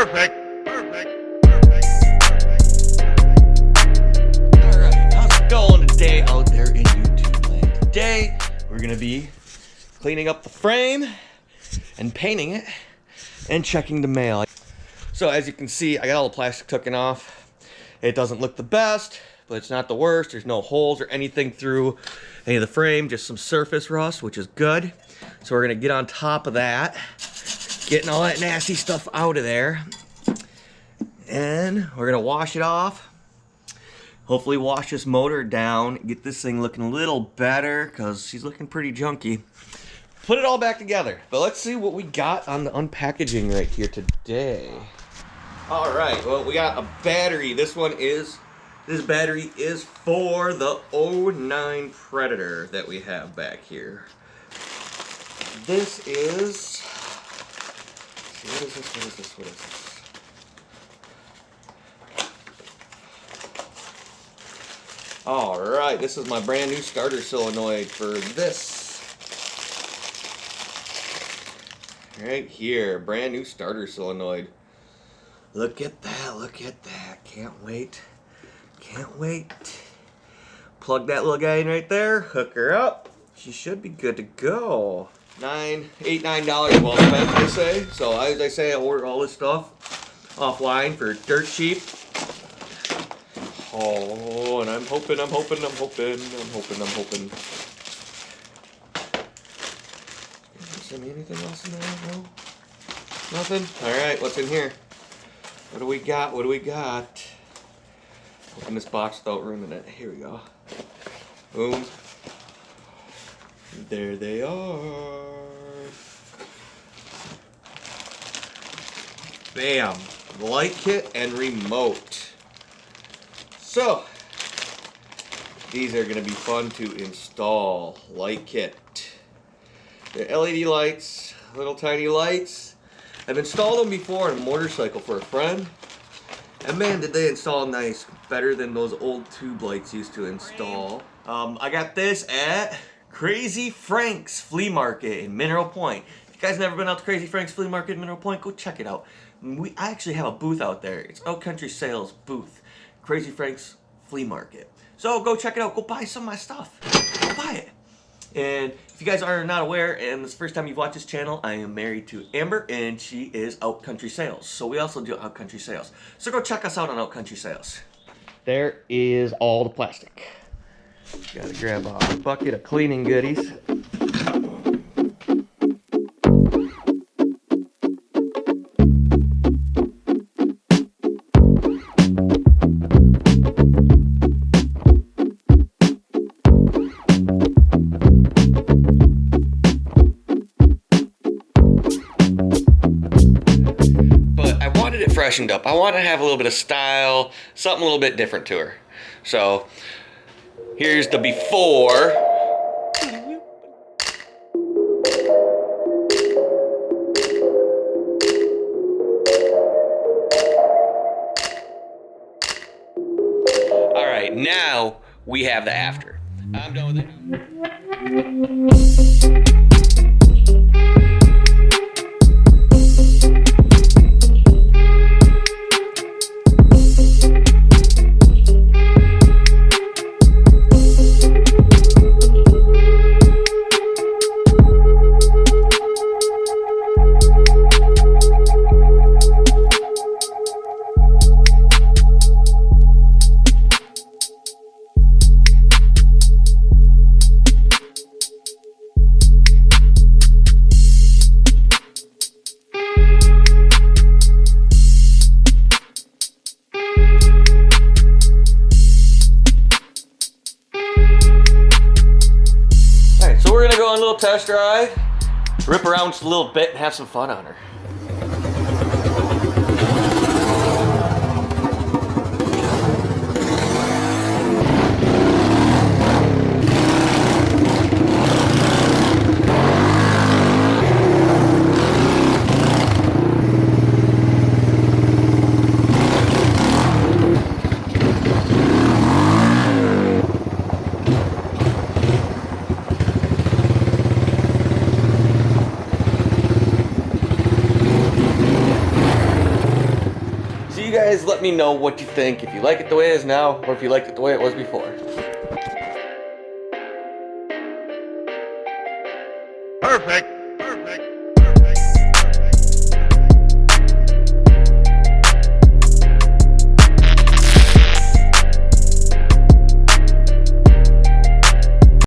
Perfect. Alright, how's it going today out there in YouTube land? Today, we're gonna be cleaning up the frame and painting it and checking the mail. So as you can see, I got all the plastic taken off. It doesn't look the best, but it's not the worst. There's no holes or anything through any of the frame, just some surface rust, which is good. So we're gonna get on top of that, getting all that nasty stuff out of there. And we're gonna wash it off. Hopefully wash this motor down, get this thing looking a little better, because she's looking pretty junky. Put it all back together. But let's see what we got on the unpackaging right here today. Alright, well, we got a battery. This battery is for the 09 Predator that we have back here. This is... What is this? Alright, this is my brand new starter solenoid for this. Right here, brand new starter solenoid. Look at that. Can't wait. Plug that little guy in right there, hook her up. She should be good to go. $8, $9 well spent, they say. So as I say, I ordered all this stuff offline for dirt cheap. Oh, and I'm hoping. Send me anything else in there? No? Nothing? Alright, what's in here? What do we got? Open this box without ruining it. Here we go. Boom. There they are. Bam. Light kit and remote. So, these are going to be fun to install. Light kit. They're LED lights, little tiny lights. I've installed them before on a motorcycle for a friend. And man, did they install nice. Better than those old tube lights used to install. I got this at Crazy Frank's Flea Market in Mineral Point. If you guys never been out to Crazy Frank's Flea Market in Mineral Point, go check it out. I actually have a booth out there. It's Outcountry Sales booth. Crazy Frank's Flea Market. So go check it out. Go buy some of my stuff. Go buy it. And if you guys are not aware, and it's the first time you've watched this channel, I am married to Amber, and she is Outcountry Sales. So we also do Outcountry Sales. So go check us out on Outcountry Sales. There is all the plastic. Gotta grab a bucket of cleaning goodies. Freshened up. I want to have a little bit of style, something a little bit different to her. So here's the before. All right, now we have the after. I'm done with it. Test drive, rip around just a little bit and have some fun on her. you guys let me know what you think, if you like it the way it is now, or if you liked it the way it was before. Perfect.